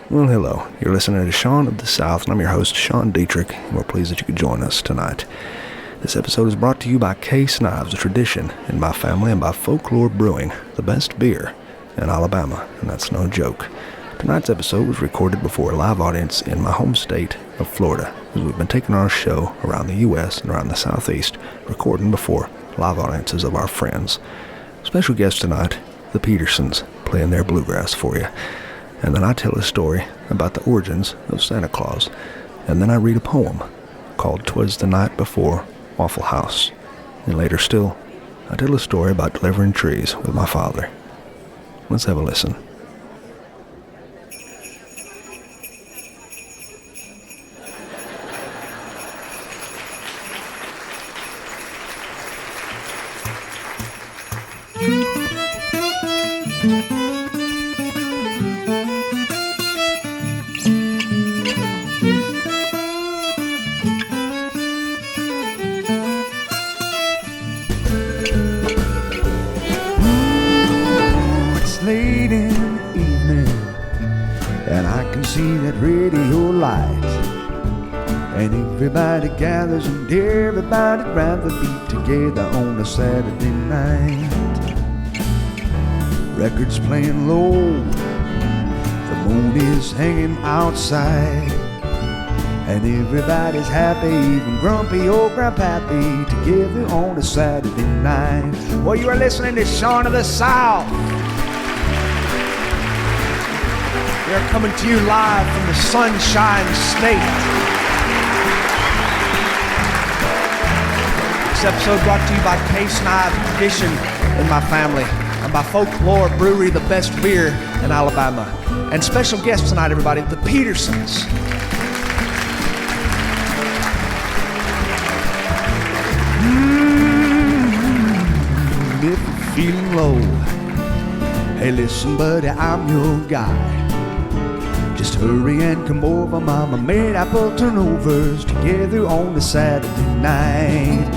Well, hello. You're listening to Sean of the South, and I'm your host, Sean Dietrich, and we're pleased that you could join us tonight. This episode is brought to you by Case Knives, a tradition in my family, and by Folklore Brewing, the best beer in Alabama, and that's no joke. Tonight's episode was recorded before a live audience in my home state of Florida, as we've been taking our show around the U.S. and around the Southeast, recording before live audiences of our friends. Special guest tonight, the Petersens, playing their bluegrass for you. And then I tell a story about the origins of Santa Claus. And then I read a poem called Twas the Night Before Waffle House. And later still, I tell a story about delivering trees with my father. Let's have a listen. Late in the evening, and I can see that radio light, and everybody gathers and everybody'd rather be together on a Saturday night. Records playing low, the moon is hanging outside, and everybody's happy, even grumpy old grandpappy, together on a Saturday night. Well, you are listening to Sean of the South. We are coming to you live from the Sunshine State. This episode brought to you by Case Knives, tradition in my family, and by Folklore Brewery, the best beer in Alabama. And special guests tonight, everybody, the Petersens. If you're feeling low, hey listen buddy, I'm your guy. Just hurry and come over, mama made apple turnovers together on the Saturday night.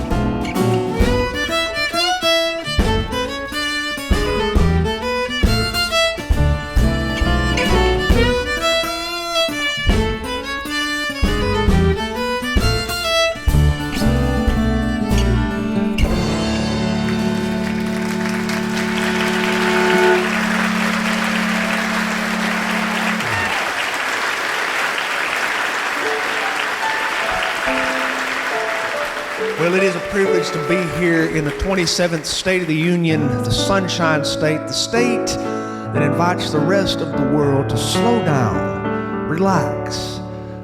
Well, it is a privilege to be here in the 27th State of the Union, the Sunshine State, the state that invites the rest of the world to slow down, relax,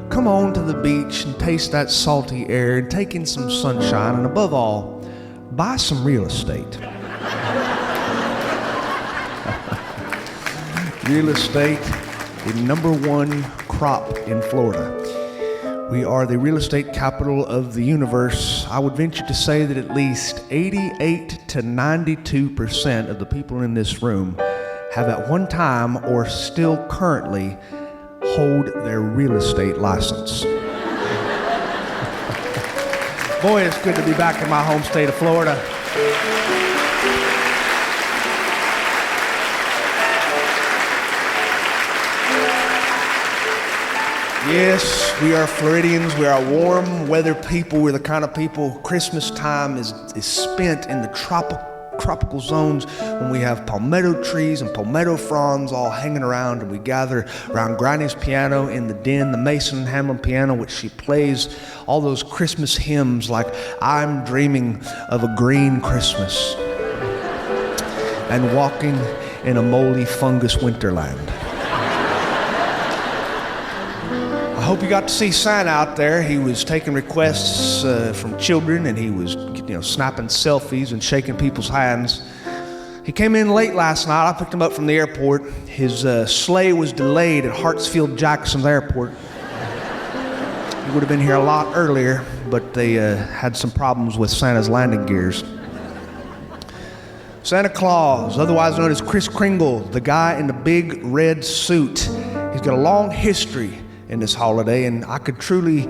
come on to the beach and taste that salty air and take in some sunshine, and above all, buy some real estate. Real estate, the number one crop in Florida. We are the real estate capital of the universe. I would venture to say that at least 88 to 92% of the people in this room have at one time or still currently hold their real estate license. Boy, it's good to be back in my home state of Florida. Yes, we are Floridians. We are warm weather people. We're the kind of people, Christmas time is spent in the tropical zones when we have palmetto trees and palmetto fronds all hanging around, and we gather around Granny's piano in the den, the Mason Hamlin piano, which she plays all those Christmas hymns like I'm Dreaming of a Green Christmas and Walking in a Moldy Fungus Winterland. I hope you got to see Santa out there. He was taking requests from children, and he was, snapping selfies and shaking people's hands. He came in late last night. I picked him up from the airport. His sleigh was delayed at Hartsfield-Jackson Airport. He would have been here a lot earlier, but they had some problems with Santa's landing gears. Santa Claus, otherwise known as Kris Kringle, the guy in the big red suit. He's got a long history in this holiday, and I could truly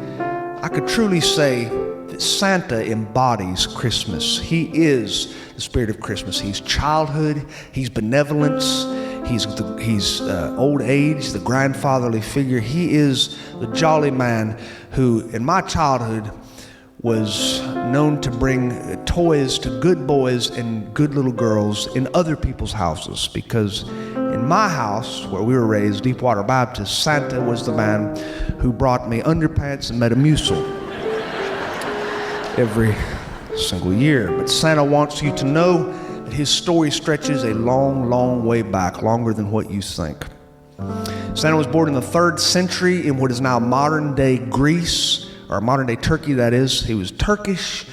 say that Santa embodies Christmas. He is the spirit of Christmas. He's childhood, he's benevolence, He's old age, the grandfatherly figure. He is the jolly man who, in my childhood, was known to bring toys to good boys and good little girls in other people's houses, because in my house, where we were raised, Deepwater Baptist, Santa was the man who brought me underpants and Metamucil every single year. But Santa wants you to know that his story stretches a long, long way back, longer than what you think. Santa was born in the 3rd century in what is now modern-day Greece, or modern-day Turkey, that is. He was Turkish.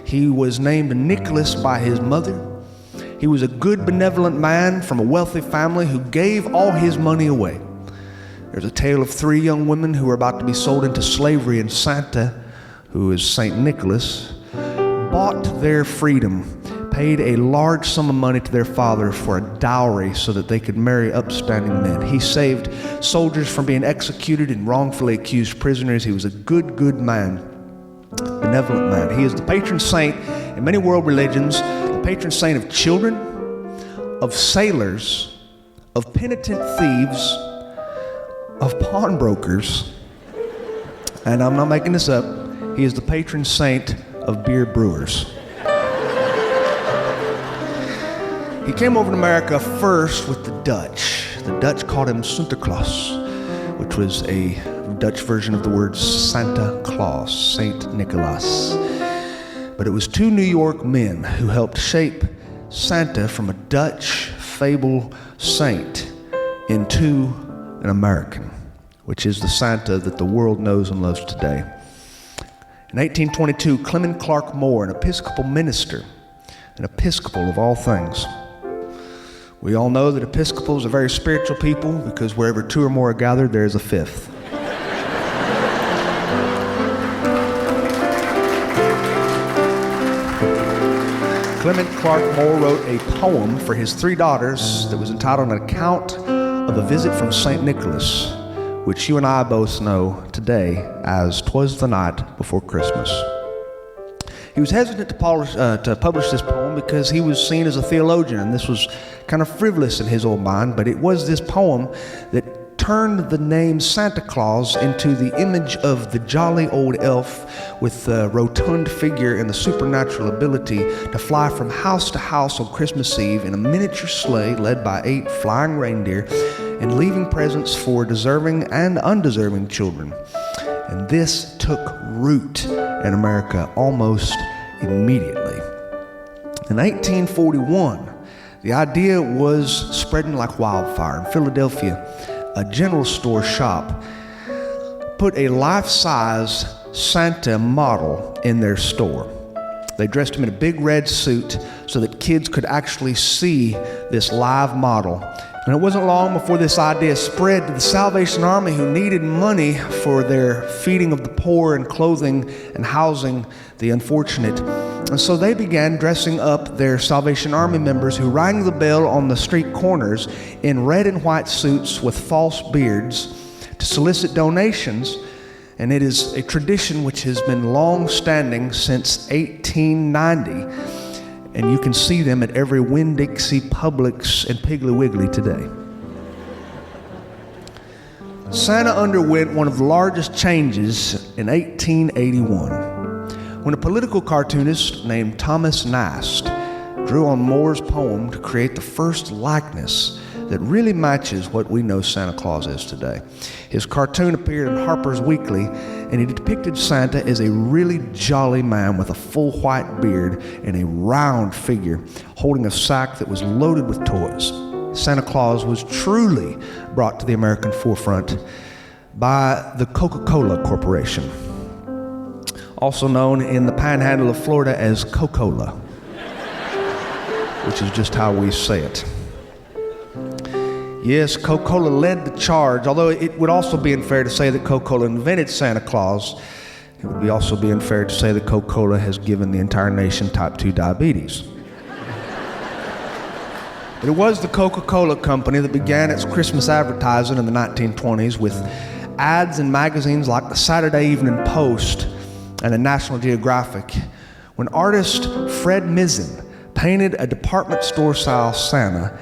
He was named Nicholas by his mother. He was a good, benevolent man from a wealthy family who gave all his money away. There's a tale of 3 young women who were about to be sold into slavery, and Santa, who is Saint Nicholas, bought their freedom, paid a large sum of money to their father for a dowry so that they could marry upstanding men. He saved soldiers from being executed and wrongfully accused prisoners. He was a good, good man, benevolent man. He is the patron saint in many world religions, the patron saint of children, of sailors, of penitent thieves, of pawnbrokers, and I'm not making this up, he is the patron saint of beer brewers. He came over to America first with the Dutch. The Dutch called him Santa Claus, which was a Dutch version of the word Santa Claus, Saint Nicholas. But it was 2 New York men who helped shape Santa from a Dutch fable saint into an American, which is the Santa that the world knows and loves today. In 1822, Clement Clark Moore, an Episcopal minister, an Episcopal of all things. We all know that Episcopals are very spiritual people, because wherever 2 or more are gathered, there is a 5th. Clement Clark Moore wrote a poem for his 3 daughters that was entitled An Account of a Visit from St. Nicholas, which you and I both know today as Twas the Night Before Christmas. He was hesitant to publish this poem because he was seen as a theologian, and this was kind of frivolous in his old mind, but it was this poem that turned the name Santa Claus into the image of the jolly old elf with the rotund figure and the supernatural ability to fly from house to house on Christmas Eve in a miniature sleigh led by 8 flying reindeer and leaving presents for deserving and undeserving children. And this took root in America almost immediately. In 1841, the idea was spreading like wildfire. In Philadelphia, a general store shop put a life-size Santa model in their store. They dressed him in a big red suit so that kids could actually see this live model. And it wasn't long before this idea spread to the Salvation Army, who needed money for their feeding of the poor and clothing and housing the unfortunate. And so they began dressing up their Salvation Army members who rang the bell on the street corners in red and white suits with false beards to solicit donations. And it is a tradition which has been long-standing since 1890. And you can see them at every Winn-Dixie, Publix, and Piggly Wiggly today. Santa underwent one of the largest changes in 1881, when a political cartoonist named Thomas Nast drew on Moore's poem to create the first likeness that really matches what we know Santa Claus is today. His cartoon appeared in Harper's Weekly, and he depicted Santa as a really jolly man with a full white beard and a round figure holding a sack that was loaded with toys. Santa Claus was truly brought to the American forefront by the Coca-Cola Corporation, also known in the panhandle of Florida as Coca-Cola, which is just how we say it. Yes, Coca-Cola led the charge, although it would also be unfair to say that Coca-Cola invented Santa Claus. It would be also be unfair to say that Coca-Cola has given the entire nation type 2 diabetes. But it was the Coca-Cola company that began its Christmas advertising in the 1920s with ads in magazines like the Saturday Evening Post and the National Geographic, when artist Fred Mizzen painted a department store-style Santa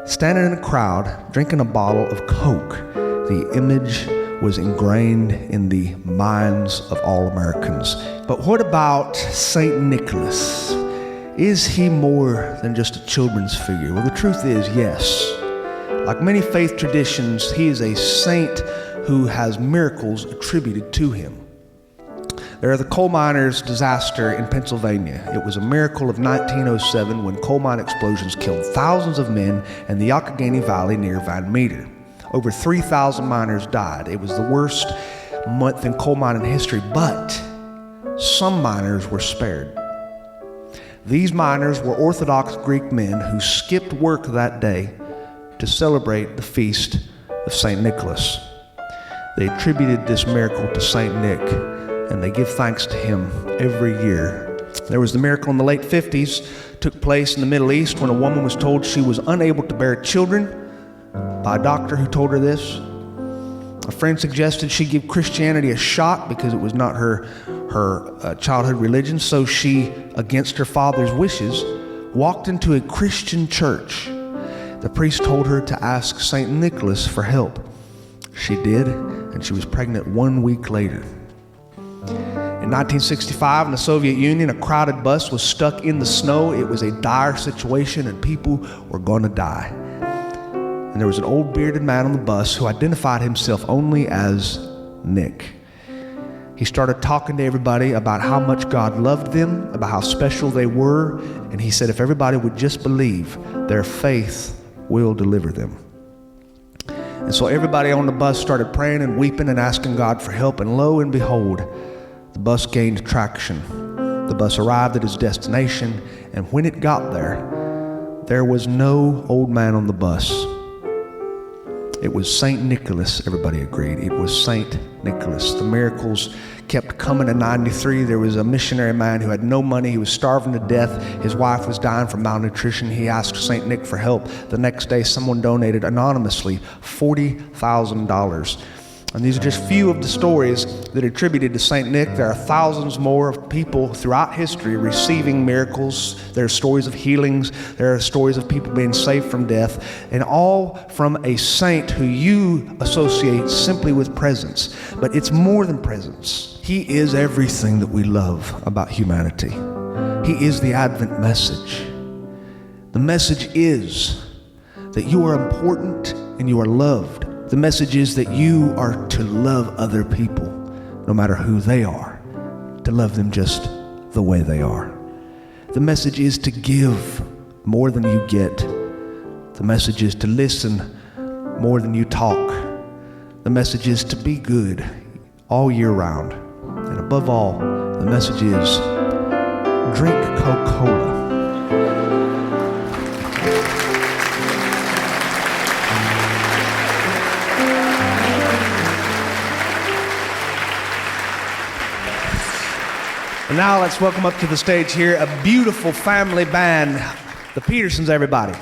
standing in a crowd, drinking a bottle of Coke. The image was ingrained in the minds of all Americans. But what about St. Nicholas? Is he more than just a children's figure? Well, the truth is, yes. Like many faith traditions, he is a saint who has miracles attributed to him. There are the coal miners' disaster in Pennsylvania. It was a miracle of 1907 when coal mine explosions killed thousands of men in the Youghiogheny Valley near Van Meter. Over 3,000 miners died. It was the worst month in coal mining history, but some miners were spared. These miners were Orthodox Greek men who skipped work that day to celebrate the feast of St. Nicholas. They attributed this miracle to St. Nick, and they give thanks to him every year. There was the miracle in the late 50s, took place in the Middle East when a woman was told she was unable to bear children by a doctor who told her this. A friend suggested she give Christianity a shot because it was not her childhood religion, so she, against her father's wishes, walked into a Christian church. The priest told her to ask St. Nicholas for help. She did, and she was pregnant 1 week later. In 1965, in the Soviet Union, a crowded bus was stuck in the snow. It was a dire situation, and people were going to die. And there was an old bearded man on the bus who identified himself only as Nick. He started talking to everybody about how much God loved them, about how special they were, and he said if everybody would just believe, their faith will deliver them. And so everybody on the bus started praying and weeping and asking God for help, and lo and behold, the bus gained traction. The bus arrived at its destination, and when it got there was no old man on the bus. It was St. Nicholas, everybody agreed. It was St. Nicholas. The miracles kept coming. In 93, there was a missionary man who had no money. He was starving to death. His wife was dying from malnutrition. He asked St. Nick for help. The next day, someone donated anonymously $40,000. And these are just few of the stories that are attributed to St. Nick. There are thousands more of people throughout history receiving miracles. There are stories of healings. There are stories of people being saved from death, and all from a saint who you associate simply with presents. But it's more than presents. He is everything that we love about humanity. He is the Advent message. The message is that you are important and you are loved. The message is that you are to love other people, no matter who they are, to love them just the way they are. The message is to give more than you get. The message is to listen more than you talk. The message is to be good all year round. And above all, the message is drink Coca-Cola. And now let's welcome up to the stage here a beautiful family band, the Petersens, everybody.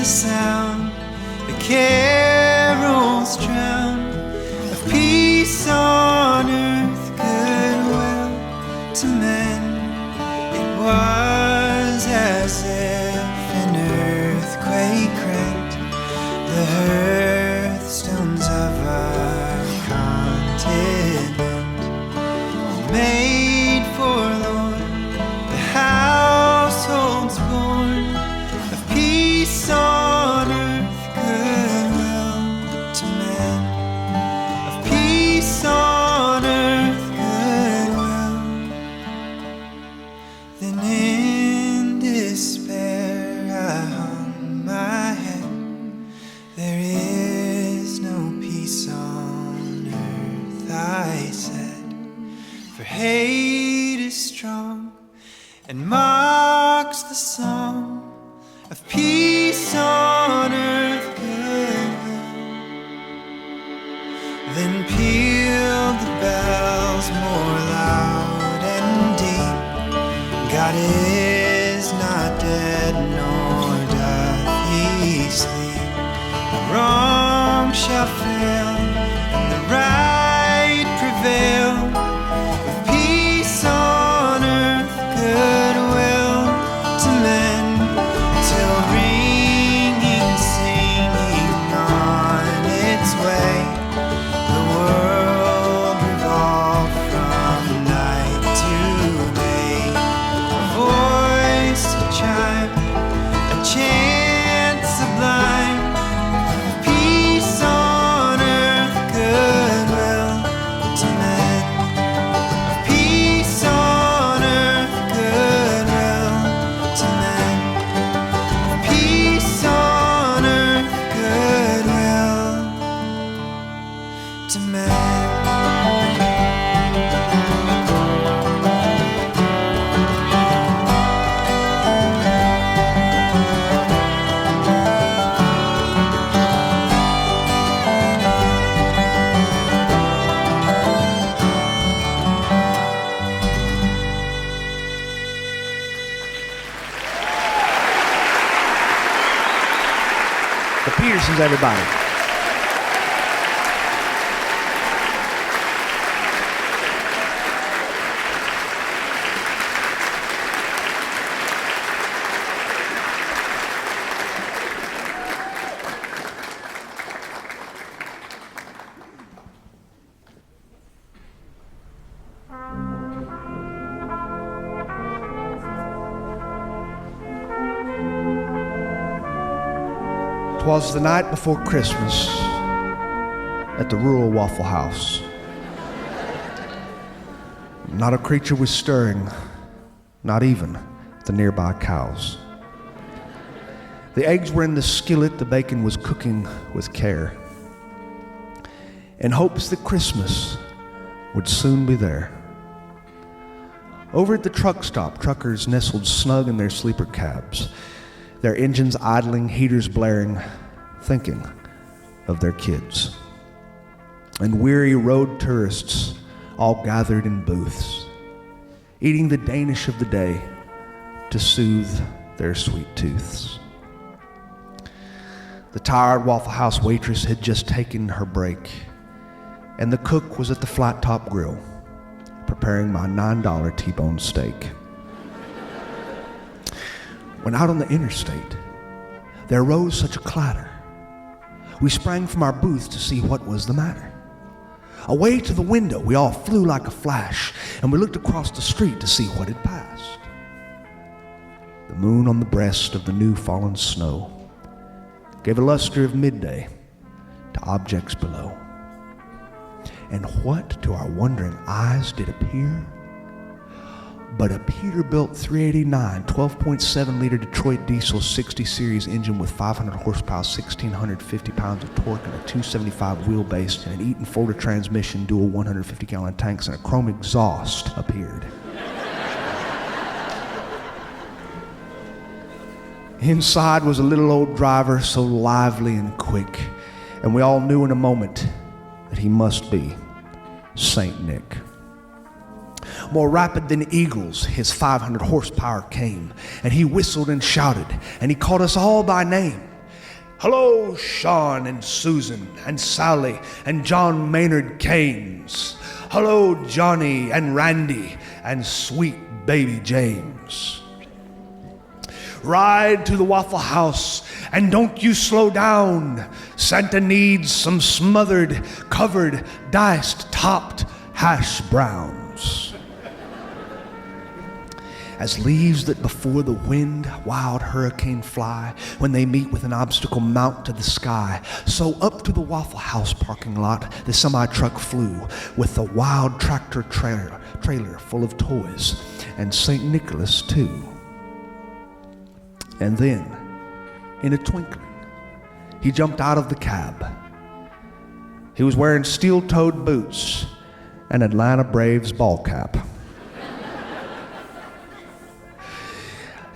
the sound, the carols drown of peace on earth, goodwill to men. It was as if an earthquake rent the hearthstones of our continent. Made for Lord, the households born of peace on earth, goodwill to men. Of peace on earth, goodwill. Then in despair I hung my head. There is no peace on earth, I said, for hate is strong and mocks the song of peace on earth, goodwill. Then pealed the bells more loud and deep. God is not dead, nor doth he sleep. The wrong shall fail, and the right prevail. With peace on earth, goodwill to men, till ringing, singing on its way, the world revolved from night to day. A voice, a chime, a chant sublime. Peace on earth, goodwill to men. Peace on earth, goodwill to men. Peace on earth, goodwill to men. The Petersens, everybody. Twas the night before Christmas at the rural Waffle House. Not a creature was stirring, not even the nearby cows. The eggs were in the skillet, the bacon was cooking with care, in hopes that Christmas would soon be there. Over at the truck stop, truckers nestled snug in their sleeper cabs, their engines idling, heaters blaring, thinking of their kids. And weary road tourists all gathered in booths, eating the Danish of the day to soothe their sweet tooths. The tired Waffle House waitress had just taken her break, and the cook was at the flat top grill preparing my $9 T-bone steak. When out on the interstate, there arose such a clatter. We sprang from our booth to see what was the matter. Away to the window, we all flew like a flash, and we looked across the street to see what had passed. The moon on the breast of the new fallen snow gave a luster of midday to objects below. And what to our wondering eyes did appear but a Peterbilt 389 12.7 liter Detroit diesel 60 series engine with 500 horsepower, 1,650 pounds of torque, and a 275 wheelbase, and an Eaton Folder transmission, dual 150-gallon tanks, and a chrome exhaust appeared. Inside was a little old driver, so lively and quick, and we all knew in a moment that he must be Saint Nick. More rapid than eagles, his 500 horsepower came, and he whistled and shouted, and he called us all by name. Hello, Sean and Susan and Sally and John Maynard Keynes. Hello, Johnny and Randy and sweet baby James. Ride to the Waffle House and don't you slow down. Santa needs some smothered, covered, diced, topped hash browns. As leaves that before the wind wild hurricane fly, when they meet with an obstacle mount to the sky, so up to the Waffle House parking lot the semi-truck flew, with the wild tractor trailer full of toys, and St. Nicholas too. And then, in a twinkling, he jumped out of the cab. He was wearing steel-toed boots and Atlanta Braves ball cap.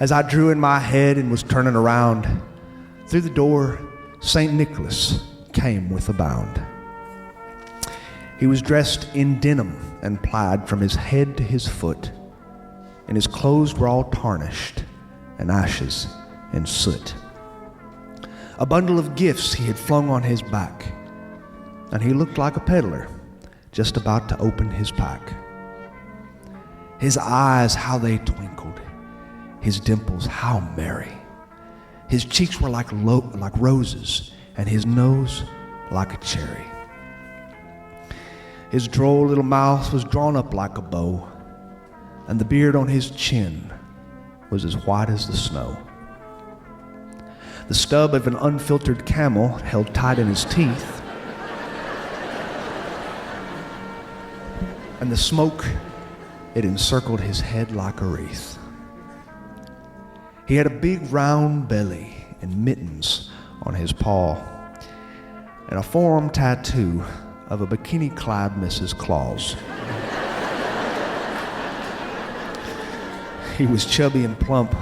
As I drew in my head and was turning around, through the door, St. Nicholas came with a bound. He was dressed in denim and plaid from his head to his foot, and his clothes were all tarnished and ashes and soot. A bundle of gifts he had flung on his back, and he looked like a peddler just about to open his pack. His eyes, how they twinkled. His dimples, how merry. His cheeks were like roses, and his nose like a cherry. His droll little mouth was drawn up like a bow, and the beard on his chin was as white as the snow. The stub of an unfiltered camel held tight in his teeth, and the smoke, it encircled his head like a wreath. He had a big round belly and mittens on his paw, and a forearm tattoo of a bikini-clad Mrs. Claus. He was chubby and plump,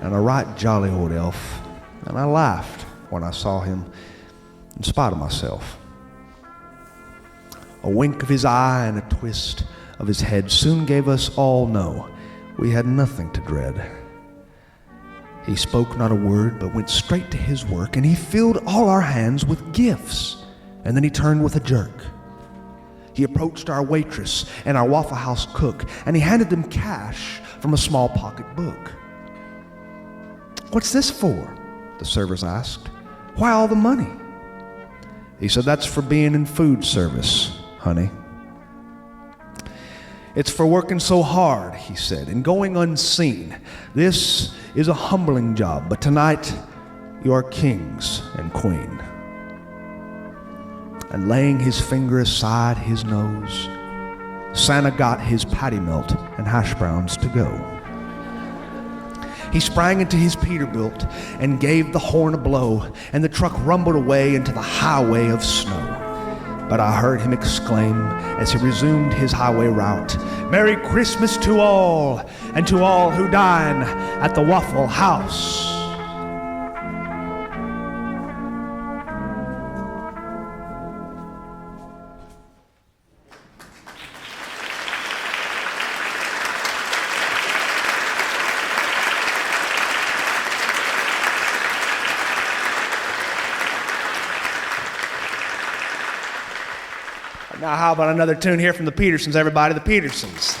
and a right jolly old elf, and I laughed when I saw him, in spite of myself. A wink of his eye and a twist of his head soon gave us all know we had nothing to dread. He spoke not a word, but went straight to his work, and he filled all our hands with gifts, and then he turned with a jerk. He approached our waitress and our Waffle House cook, and he handed them cash from a small pocket book. "What's this for?" the servers asked. "Why all the money?" He said, "That's for being in food service, honey." "It's for working so hard," he said, "and going unseen. This is a humbling job, but tonight you are kings and queen." And laying his finger aside his nose, Santa got his patty melt and hash browns to go. He sprang into his Peterbilt and gave the horn a blow, and the truck rumbled away into the highway of snow. But I heard him exclaim as he resumed his highway route, "Merry Christmas to all, and to all who dine at the Waffle House." Now, how about another tune here from the Petersens, everybody? The Petersens.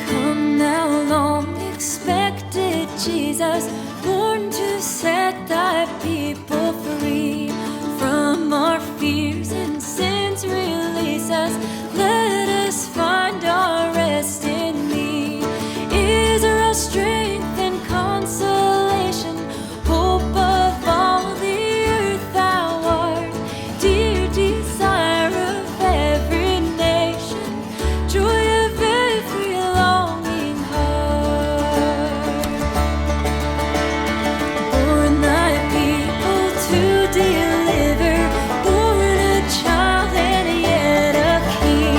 Come now, long expected Jesus, born to set thy people free from our fears and sins. Release us, let us find our rest in thee. Israel's strength and consolation, hope of all the earth thou art, dear desire of every nation, joy of every longing heart. Born thy people to deliver, born a child and yet a king.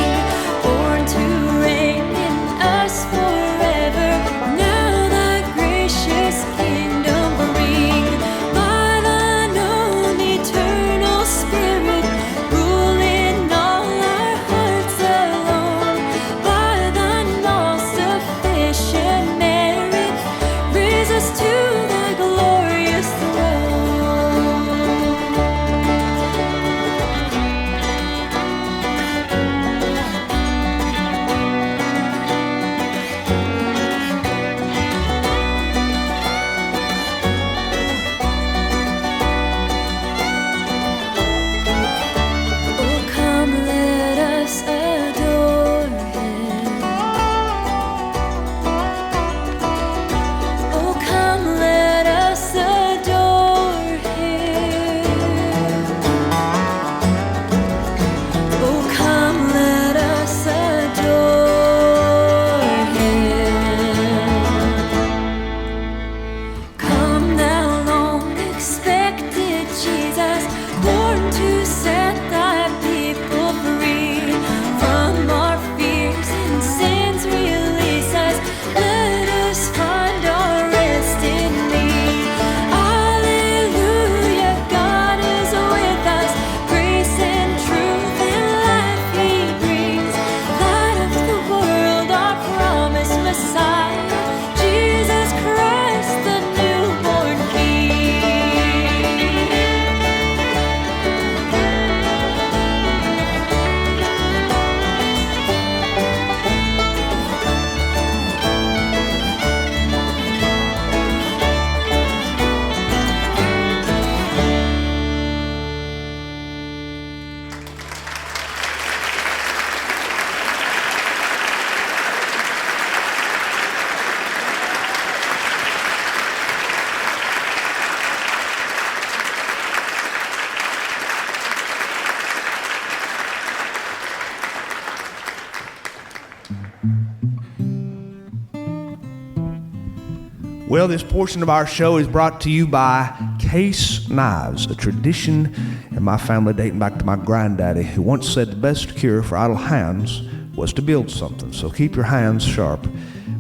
Well, this portion of our show is brought to you by Case Knives, a tradition in my family dating back to my granddaddy, who once said the best cure for idle hands was to build something. So keep your hands sharp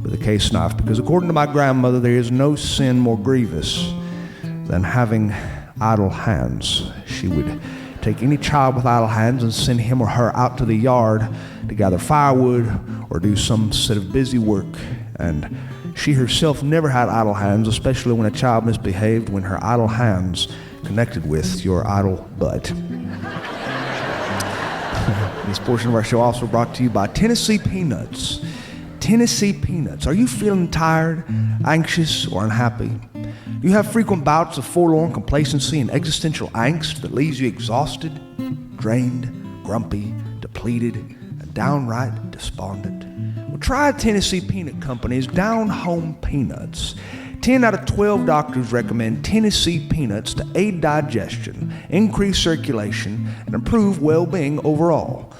with a case knife, because according to my grandmother, there is no sin more grievous than having idle hands. She would take any child with idle hands and send him or her out to the yard to gather firewood or do some set of busy work. And she herself never had idle hands, especially when a child misbehaved, when her idle hands connected with your idle butt. This portion of our show also brought to you by Tennessee Peanuts. Tennessee Peanuts. Are you feeling tired, anxious, or unhappy? Do you have frequent bouts of forlorn complacency and existential angst that leaves you exhausted, drained, grumpy, depleted, and downright despondent? Well, try Tennessee Peanut Company's Down Home Peanuts. 10 out of 12 doctors recommend Tennessee Peanuts to aid digestion, increase circulation, and improve well-being overall.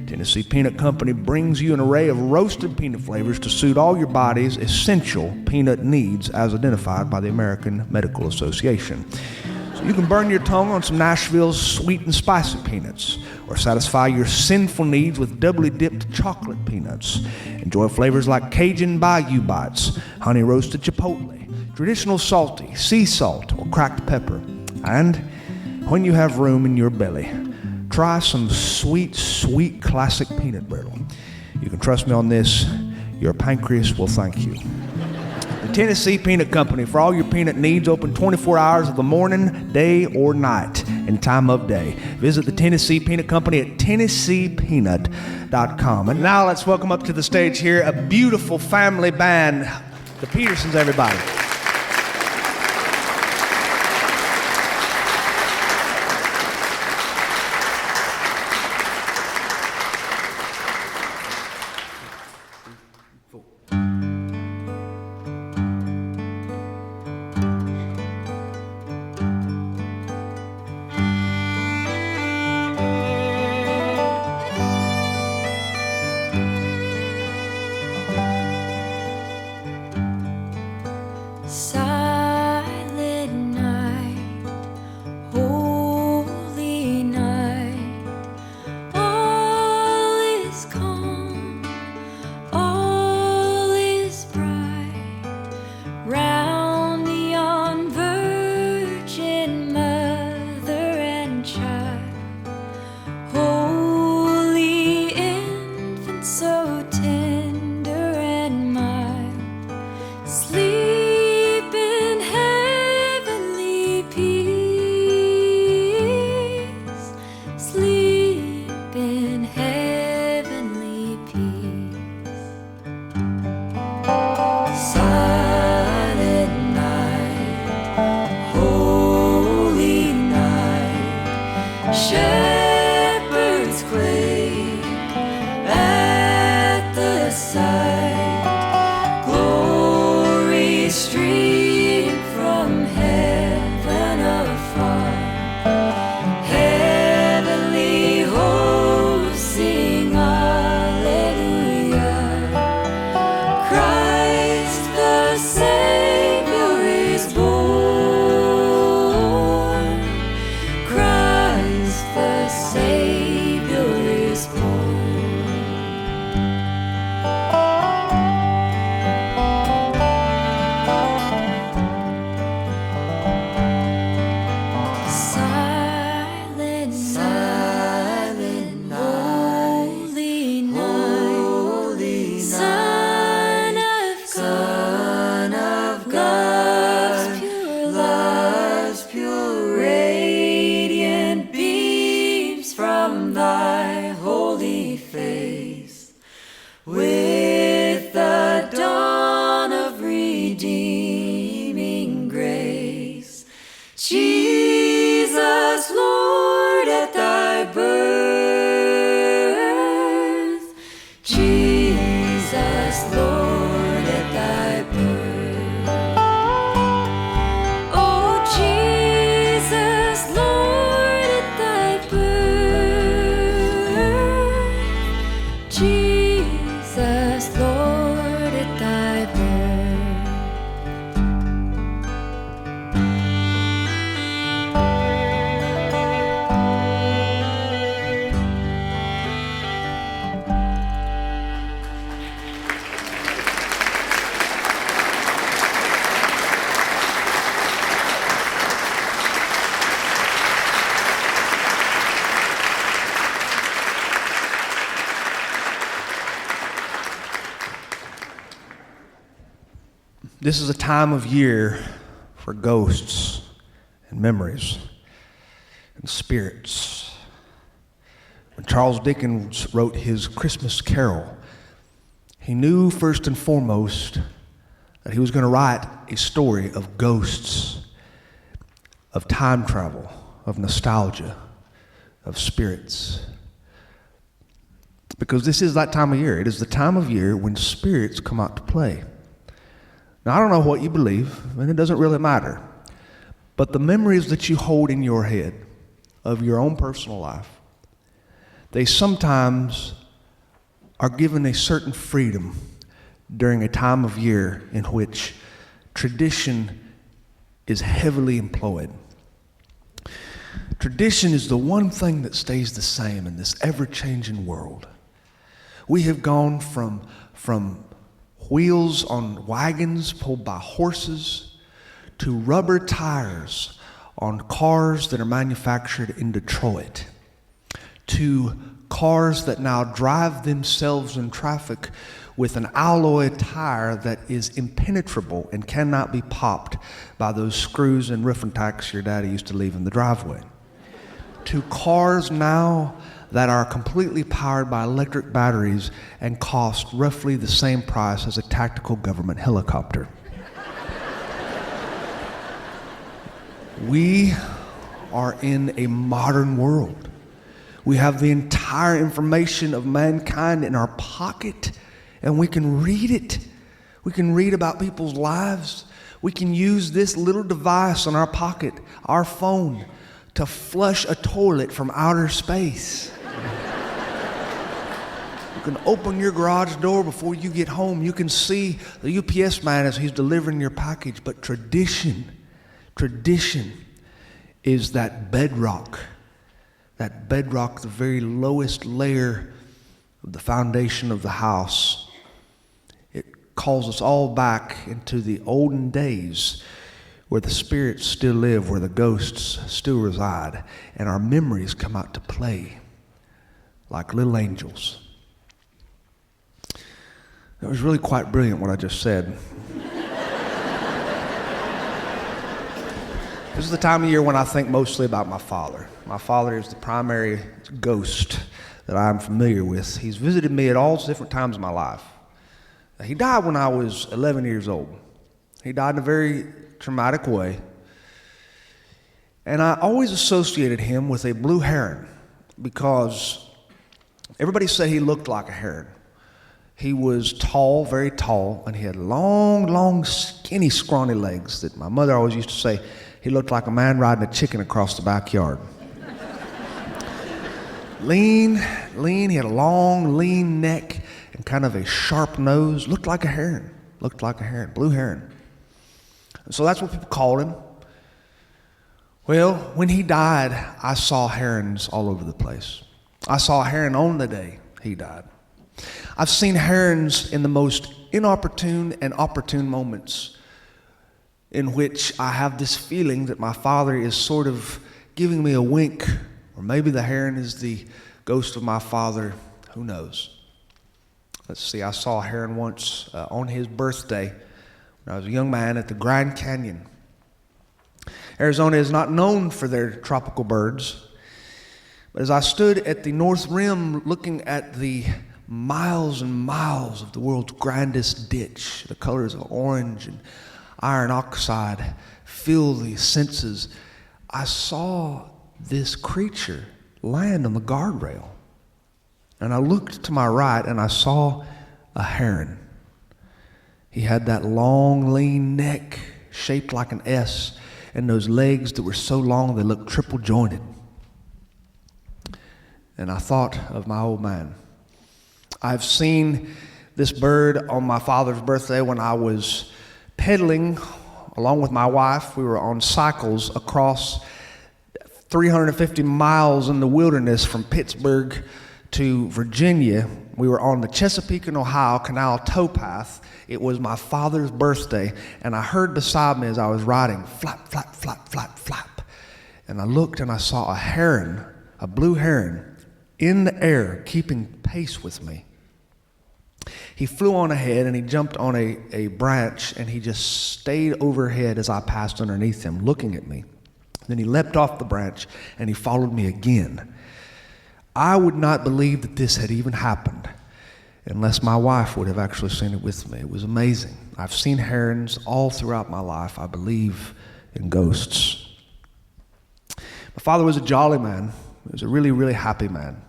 Tennessee Peanut Company brings you an array of roasted peanut flavors to suit all your body's essential peanut needs as identified by the American Medical Association. So you can burn your tongue on some Nashville's sweet and spicy peanuts, or satisfy your sinful needs with doubly dipped chocolate peanuts. Enjoy flavors like Cajun Bayou Bites, honey roasted chipotle, traditional salty, sea salt, or cracked pepper. And when you have room in your belly, try some sweet, sweet classic peanut brittle. You can trust me on this, your pancreas will thank you. The Tennessee Peanut Company, for all your peanut needs, open 24 hours of the morning, day, or night, and time of day. Visit the Tennessee Peanut Company at TennesseePeanut.com. And now let's welcome up to the stage here a beautiful family band, the Petersens, everybody. Jesus. This is a time of year for ghosts and memories and spirits. When Charles Dickens wrote his Christmas Carol, he knew first and foremost that he was going to write a story of ghosts, of time travel, of nostalgia, of spirits. Because this is that time of year. It is the time of year when spirits come out to play. Now, I don't know what you believe, and it doesn't really matter. But the memories that you hold in your head of your own personal life, they sometimes are given a certain freedom during a time of year in which tradition is heavily employed. Tradition is the one thing that stays the same in this ever-changing world. We have gone from wheels on wagons pulled by horses to rubber tires on cars that are manufactured in Detroit, to cars that now drive themselves in traffic with an alloy tire that is impenetrable and cannot be popped by those screws and roof and tacks your daddy used to leave in the driveway, to cars now that are completely powered by electric batteries and cost roughly the same price as a tactical government helicopter. We are in a modern world. We have the entire information of mankind in our pocket, and we can read it. We can read about people's lives. We can use this little device in our pocket, our phone, to flush a toilet from outer space. You can open your garage door before you get home. You can see the UPS man as he's delivering your package. But tradition is that bedrock, the very lowest layer of the foundation of the house. It calls us all back into the olden days where the spirits still live, where the ghosts still reside, and our memories come out to play like little angels. It was really quite brilliant what I just said. This is the time of year when I think mostly about my father. My father is the primary ghost that I'm familiar with. He's visited me at all different times in my life. He died when I was 11 years old. He died in a very traumatic way. And I always associated him with a blue heron because everybody said he looked like a heron. He was tall, very tall, and he had long, skinny, scrawny legs that my mother always used to say he looked like a man riding a chicken across the backyard. Lean, he had a long, lean neck and kind of a sharp nose. Looked like a heron, blue heron. And so that's what people called him. Well, when he died, I saw herons all over the place. I saw a heron on the day he died. I've seen herons in the most inopportune and opportune moments in which I have this feeling that my father is sort of giving me a wink, or maybe the heron is the ghost of my father. Who knows? Let's see, I saw a heron once on his birthday when I was a young man at the Grand Canyon. Arizona is not known for their tropical birds, but as I stood at the North Rim looking at the miles and miles of the world's grandest ditch, the colors of orange and iron oxide fill the senses, I saw this creature land on the guardrail. And I looked to my right and I saw a heron. He had that long, lean neck shaped like an S and those legs that were so long they looked triple jointed. And I thought of my old man. I've seen this bird on my father's birthday when I was pedaling along with my wife. We were on cycles across 350 miles in the wilderness from Pittsburgh to Virginia. We were on the Chesapeake and Ohio Canal towpath. It was my father's birthday, and I heard beside me as I was riding, flap, flap, flap, flap, flap. And I looked and I saw a heron, a blue heron, in the air, keeping pace with me. He flew on ahead and he jumped on a branch and he just stayed overhead as I passed underneath him, looking at me. Then he leapt off the branch and he followed me again. I would not believe that this had even happened unless my wife would have actually seen it with me. It was amazing. I've seen herons all throughout my life. I believe in ghosts. My father was a jolly man. He was a really, really happy man.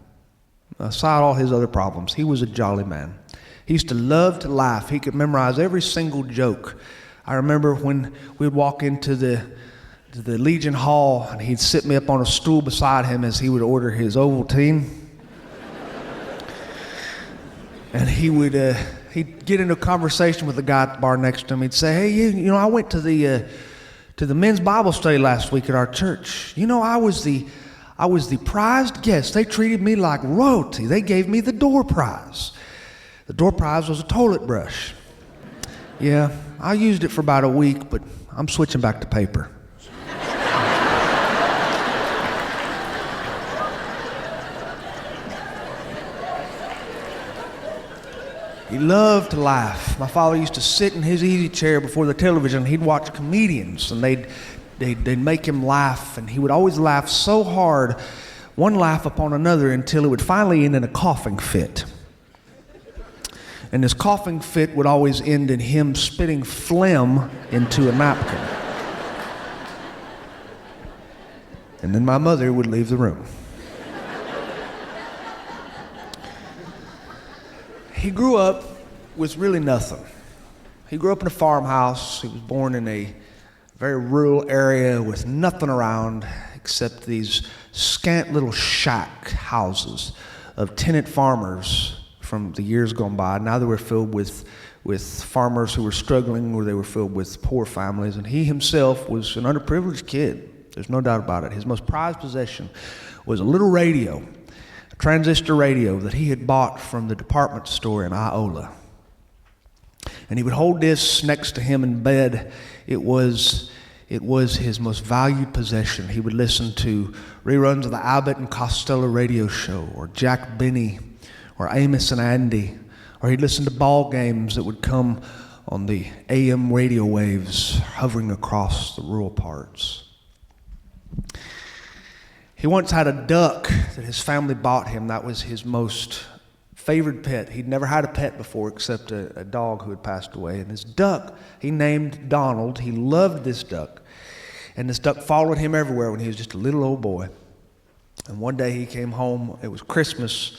Aside all his other problems, he was a jolly man. He used to love to laugh. He could memorize every single joke. I remember when we'd walk into the Legion Hall and he'd sit me up on a stool beside him as he would order his Ovaltine. And he'd get into a conversation with the guy at the bar next to him. He'd say, hey, you know, I went to the men's Bible study last week at our church. You know, I was the prized guest. They treated me like royalty. They gave me the door prize. The door prize was a toilet brush. Yeah, I used it for about a week, but I'm switching back to paper. He loved to laugh. My father used to sit in his easy chair before the television. He'd watch comedians, and they'd make him laugh, and he would always laugh so hard, one laugh upon another, until it would finally end in a coughing fit. And this coughing fit would always end in him spitting phlegm into a napkin. And then my mother would leave the room. He grew up with really nothing. He grew up in a farmhouse. He was born in a very rural area with nothing around except these scant little shack houses of tenant farmers from the years gone by. Now they were filled with farmers who were struggling, or they were filled with poor families. And he himself was an underprivileged kid. There's no doubt about it. His most prized possession was a little radio, a transistor radio that he had bought from the department store in Iola. And he would hold this next to him in bed. It was his most valued possession. He would listen to reruns of the Abbott and Costello radio show, or Jack Benny, or Amos and Andy, or he'd listen to ball games that would come on the AM radio waves hovering across the rural parts. He once had a duck that his family bought him. That was his most favored pet. He'd never had a pet before except a dog who had passed away. And this duck, he named Donald. He loved this duck. And this duck followed him everywhere when he was just a little old boy. And one day he came home. It was Christmas.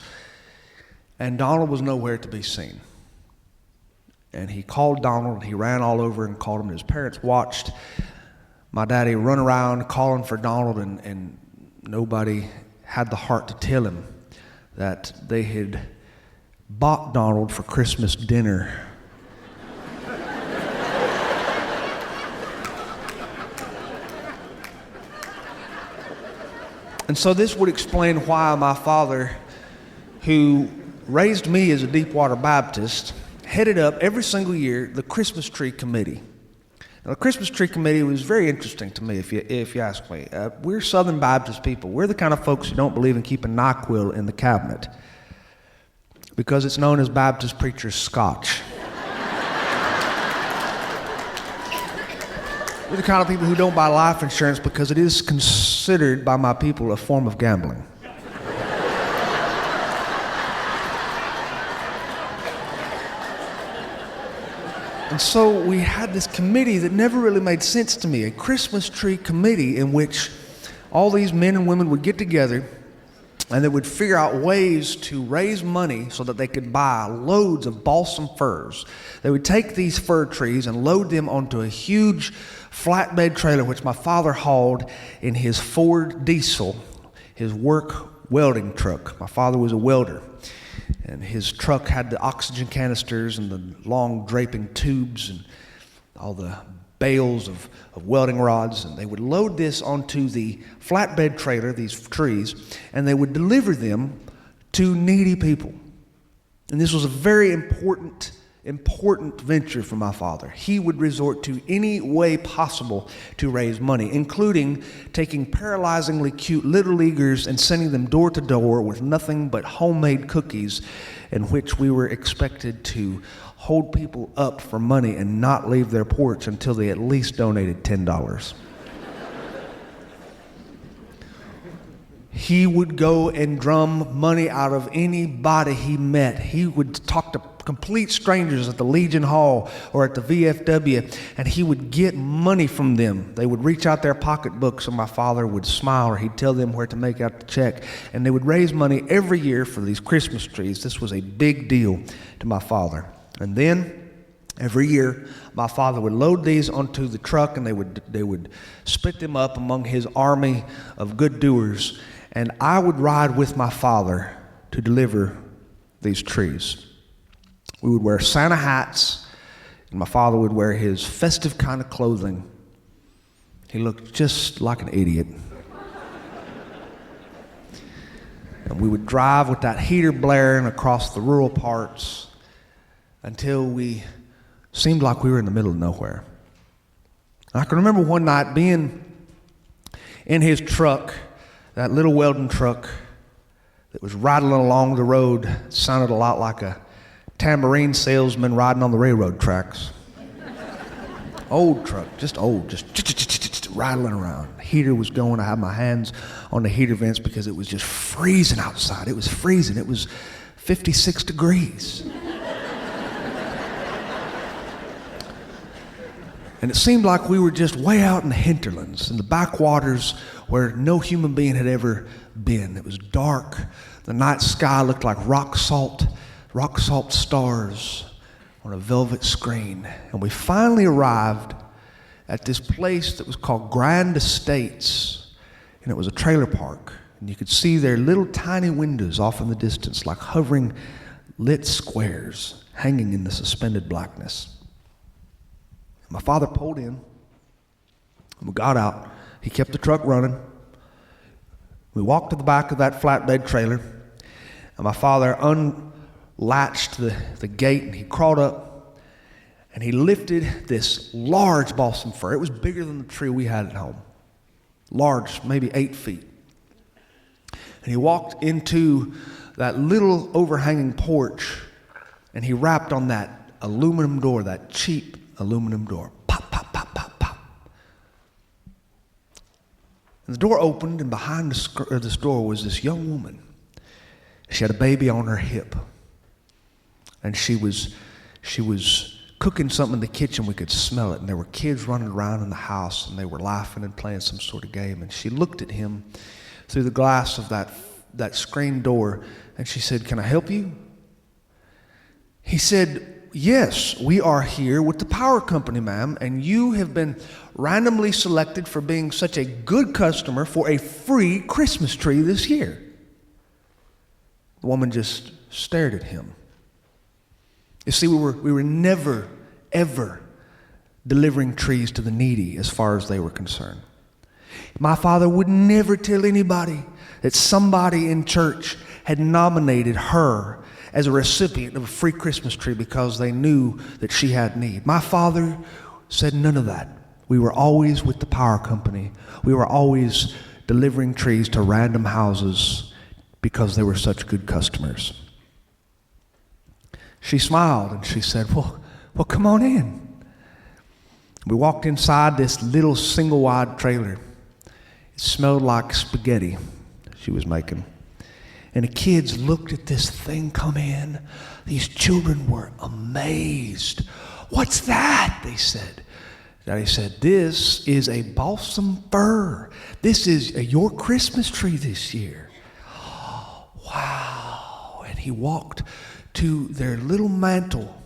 And Donald was nowhere to be seen. And he called Donald, and he ran all over and called him. His parents watched my daddy run around calling for Donald, and nobody had the heart to tell him that they had bought Donald for Christmas dinner. And so this would explain why my father, who raised me as a Deepwater Baptist, headed up every single year the Christmas Tree Committee. Now, the Christmas Tree Committee was very interesting to me, if you ask me. We're Southern Baptist people. We're the kind of folks who don't believe in keeping NyQuil in the cabinet because it's known as Baptist preacher's scotch. We're the kind of people who don't buy life insurance because it is considered by my people a form of gambling. And so we had this committee that never really made sense to me, a Christmas tree committee in which all these men and women would get together and they would figure out ways to raise money so that they could buy loads of balsam firs. They would take these fir trees and load them onto a huge flatbed trailer, which my father hauled in his Ford Diesel, his work welding truck. My father was a welder. And his truck had the oxygen canisters and the long draping tubes and all the bales of welding rods. And they would load this onto the flatbed trailer, these trees, and they would deliver them to needy people. And this was a very important important venture for my father. He would resort to any way possible to raise money, including taking paralyzingly cute little leaguers and sending them door to door with nothing but homemade cookies, in which we were expected to hold people up for money and not leave their porch until they at least donated $10. He would go and drum money out of anybody he met. He would talk to complete strangers at the Legion Hall or at the VFW, and he would get money from them. They would reach out their pocketbooks, and my father would smile, or he'd tell them where to make out the check. And they would raise money every year for these Christmas trees. This was a big deal to my father. And then every year, my father would load these onto the truck, and they would split them up among his army of good doers. And I would ride with my father to deliver these trees. We would wear Santa hats, and my father would wear his festive kind of clothing. He looked just like an idiot. And we would drive with that heater blaring across the rural parts until we seemed like we were in the middle of nowhere. And I can remember one night being in his truck, that little Weldon truck that was rattling along the road. It sounded a lot like a tambourine salesman riding on the railroad tracks. Old truck, just old, just rattling around. The heater was going. I had my hands on the heater vents because it was just freezing outside. It was freezing. It was 56 degrees. And it seemed like we were just way out in the hinterlands, in the backwaters where no human being had ever been. It was dark. The night sky looked like rock salt stars on a velvet screen. And we finally arrived at this place that was called Grand Estates, and it was a trailer park. And you could see their little tiny windows off in the distance, like hovering lit squares hanging in the suspended blackness. My father pulled in, and we got out. He kept the truck running. We walked to the back of that flatbed trailer, and my father unlatched the gate, and he crawled up, and he lifted this large balsam fir. It was bigger than the tree we had at home. Large, maybe 8 feet. And he walked into that little overhanging porch, and he rapped on that aluminum door, that cheap aluminum door. Pop, pop, pop, pop, pop. And the door opened, and behind this door was this young woman. She had a baby on her hip. And she was cooking something in the kitchen. We could smell it. And there were kids running around in the house, and they were laughing and playing some sort of game. And she looked at him through the glass of that screen door, and she said, "Can I help you?" He said, "Yes, we are here with the power company, ma'am, and you have been randomly selected for being such a good customer for a free Christmas tree this year." The woman just stared at him. You see, we were never, ever delivering trees to the needy as far as they were concerned. My father would never tell anybody that somebody in church had nominated her as a recipient of a free Christmas tree because they knew that she had need. My father said none of that. We were always with the power company. We were always delivering trees to random houses because they were such good customers. She smiled and she said, well, come on in. We walked inside this little single-wide trailer. It smelled like spaghetti she was making. And the kids looked at this thing come in. These children were amazed. "What's that?" they said. Daddy said, "This is a balsam fir. This is your Christmas tree this year." Oh, wow. And he walked to their little mantle,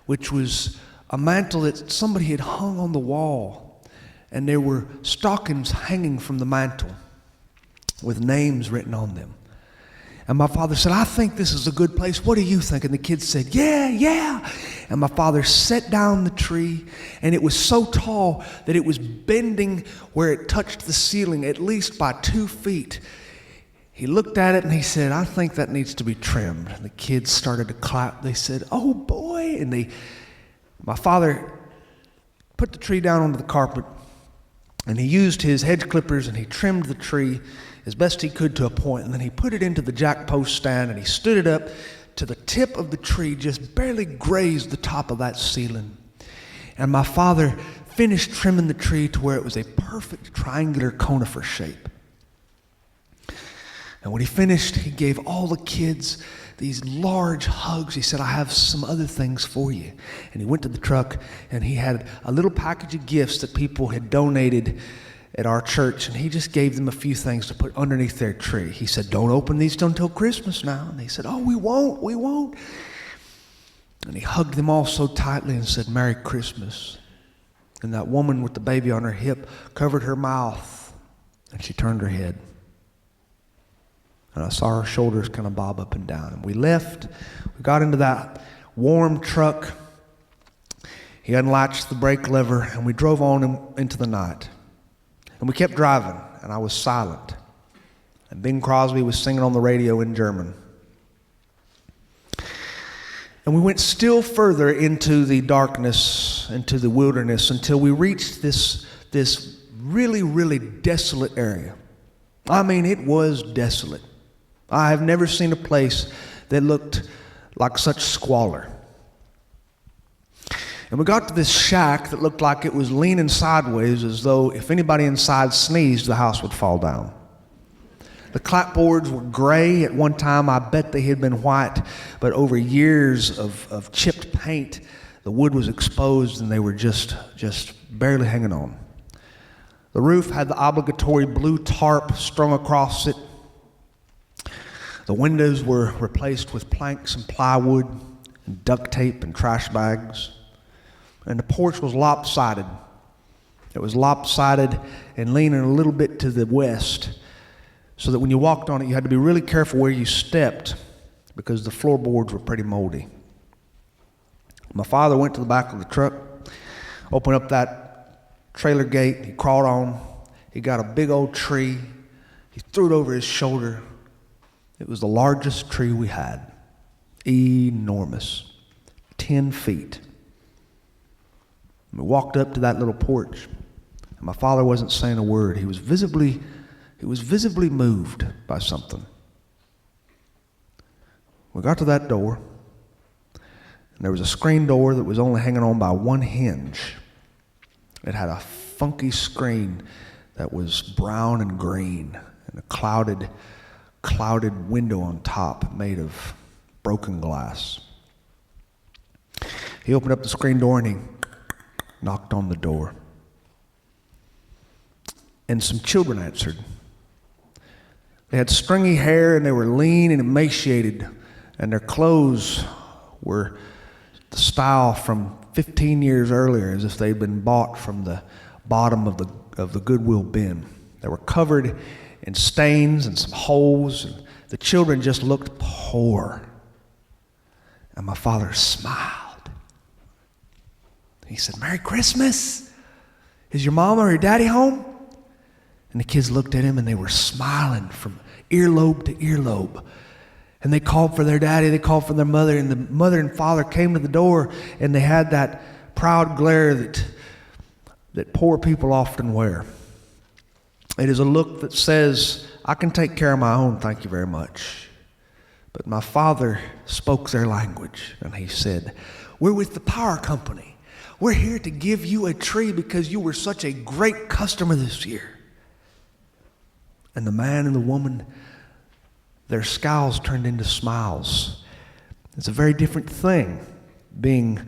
which was a mantle that somebody had hung on the wall. And there were stockings hanging from the mantle with names written on them. And my father said, "I think this is a good place. What do you think?" And the kids said, yeah. And my father set down the tree, and it was so tall that it was bending where it touched the ceiling at least by 2 feet. He looked at it and he said, I think that needs to be trimmed. And the kids started to clap. They said, oh boy. And my father put the tree down onto the carpet, and he used his hedge clippers and he trimmed the tree as best he could to a point. And then he put it into the jack post stand and he stood it up to the tip of the tree, just barely grazed the top of that ceiling. And my father finished trimming the tree to where it was a perfect triangular conifer shape. And when he finished, he gave all the kids these large hugs. He said, I have some other things for you. And he went to the truck and he had a little package of gifts that people had donated at our church, and he just gave them a few things to put underneath their tree. He said, don't open these until Christmas now. And they said, oh, we won't. And he hugged them all so tightly and said, Merry Christmas. And that woman with the baby on her hip covered her mouth, and she turned her head. And I saw her shoulders kind of bob up and down. And we left. We got into that warm truck. He unlatched the brake lever, and we drove on into the night. And we kept driving, and I was silent. And Bing Crosby was singing on the radio in German. And we went still further into the darkness, into the wilderness, until we reached this really, really desolate area. I mean, it was desolate. I have never seen a place that looked like such squalor. And we got to this shack that looked like it was leaning sideways, as though if anybody inside sneezed, the house would fall down. The clapboards were gray. At one time, I bet they had been white, but over years of chipped paint, the wood was exposed and they were just barely hanging on. The roof had the obligatory blue tarp strung across it. The windows were replaced with planks and plywood and duct tape and trash bags. And the porch was lopsided. It was lopsided and leaning a little bit to the west, so that when you walked on it, you had to be really careful where you stepped because the floorboards were pretty moldy. My father went to the back of the truck, opened up that trailer gate, he crawled on, he got a big old tree, he threw it over his shoulder. It was the largest tree we had, enormous, 10 feet. We walked up to that little porch, and my father wasn't saying a word. He was visibly moved by something. We got to that door, and there was a screen door that was only hanging on by one hinge. It had a funky screen that was brown and green, and a clouded window on top made of broken glass. He opened up the screen door and he knocked on the door. And some children answered. They had stringy hair and they were lean and emaciated, and their clothes were the style from 15 years earlier, as if they'd been bought from the bottom of the Goodwill bin. They were covered in stains and some holes, and the children just looked poor. And my father smiled. He said, Merry Christmas. Is your mama or your daddy home? And the kids looked at him and they were smiling from earlobe to earlobe. And they called for their daddy, they called for their mother, and the mother and father came to the door, and they had that proud glare that poor people often wear. It is a look that says, I can take care of my own, thank you very much. But my father spoke their language, and he said, we're with the power company. We're here to give you a tree because you were such a great customer this year. And the man and the woman, their scowls turned into smiles. It's a very different thing being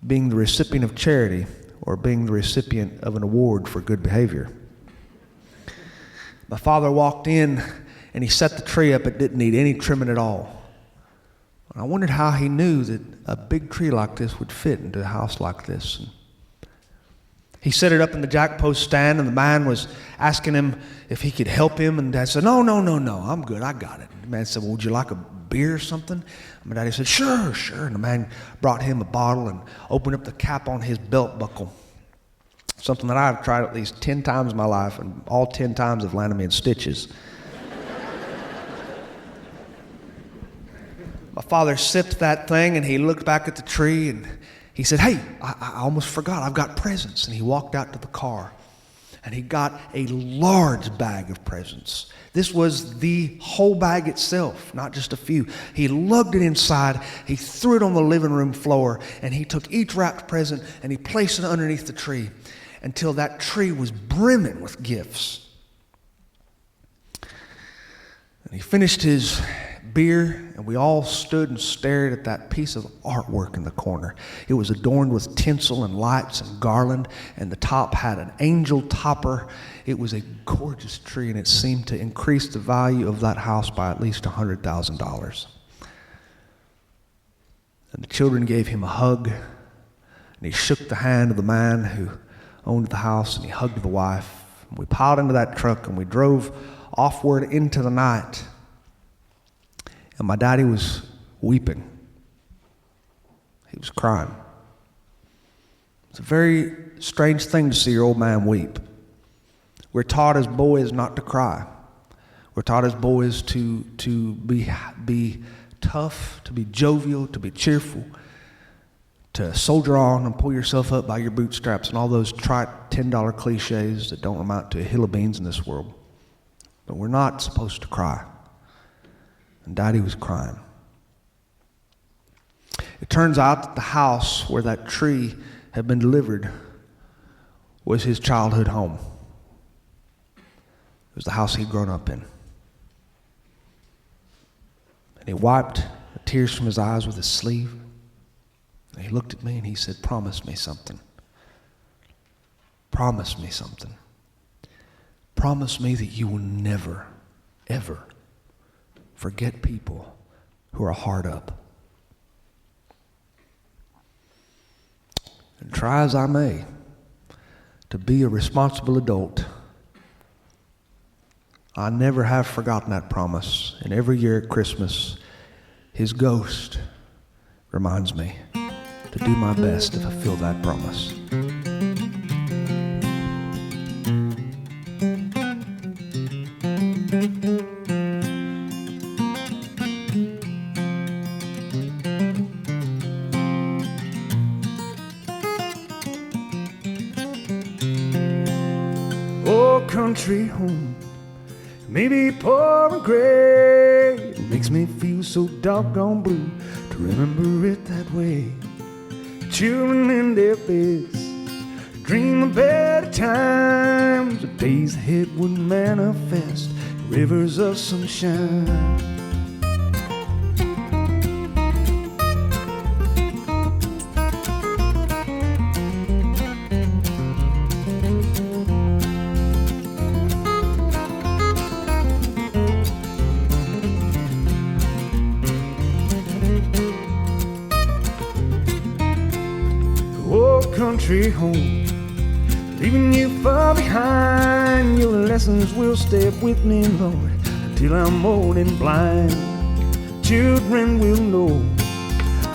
the recipient of charity or being the recipient of an award for good behavior. My father walked in and he set the tree up. It didn't need any trimming at all. I wondered how he knew that a big tree like this would fit into a house like this. And he set it up in the jack post stand, and the man was asking him if he could help him, and Dad said, no, I'm good, I got it. The man said, well, would you like a beer or something? And my daddy said, sure. And the man brought him a bottle and opened up the cap on his belt buckle. Something that I've tried at least 10 times in my life, and all 10 times have landed me in stitches. My father sipped that thing and he looked back at the tree and he said, "Hey, I almost forgot, I've got presents." And he walked out to the car and he got a large bag of presents. This was the whole bag itself, not just a few. He lugged it inside, he threw it on the living room floor, and he took each wrapped present and he placed it underneath the tree until that tree was brimming with gifts. And he finished his beer, and we all stood and stared at that piece of artwork in the corner. It was adorned with tinsel and lights and garland, and the top had an angel topper. It was a gorgeous tree, and it seemed to increase the value of that house by at least $100,000. And the children gave him a hug, and he shook the hand of the man who owned the house, and he hugged the wife. And we piled into that truck, and we drove offward into the night. And my daddy was weeping. He was crying. It's a very strange thing to see your old man weep. We're taught as boys not to cry. We're taught as boys to be tough, to be jovial, to be cheerful, to soldier on and pull yourself up by your bootstraps and all those trite $10 cliches that don't amount to a hill of beans in this world. But we're not supposed to cry. And Daddy was crying. It turns out that the house where that tree had been delivered was his childhood home. It was the house he'd grown up in. And he wiped the tears from his eyes with his sleeve. And he looked at me and he said, "Promise me something. Promise me something. Promise me that you will never, ever forget people who are hard up." And try as I may to be a responsible adult, I never have forgotten that promise. And every year at Christmas, his ghost reminds me to do my best to fulfill that promise. Country home, maybe poor and gray. It makes me feel so doggone blue to remember it that way. Children in their beds dream of better times, of days ahead would manifest rivers of sunshine. Country home, leaving you far behind. Your lessons will stay with me, Lord, until I'm old and blind. Children will know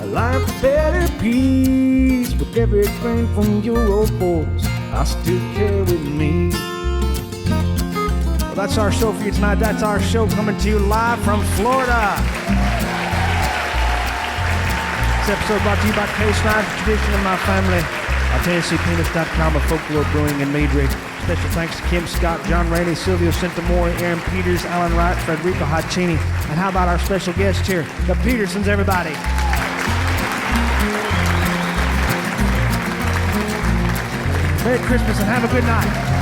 a life of better peace, with every grain from your old voice I still carry with me. Well, that's our show for you tonight. That's our show coming to you live from Florida. This episode brought to you by Case Knives, Tradition in My Family, TennesseePeanuts.com, of Folklore Brewing in Madrid. Special thanks to Kim Scott, John Rainey, Silvio Centamore, Aaron Peters, Alan Wright, Frederico Haccini. And how about our special guest here, the Petersens, everybody. Merry Christmas and have a good night.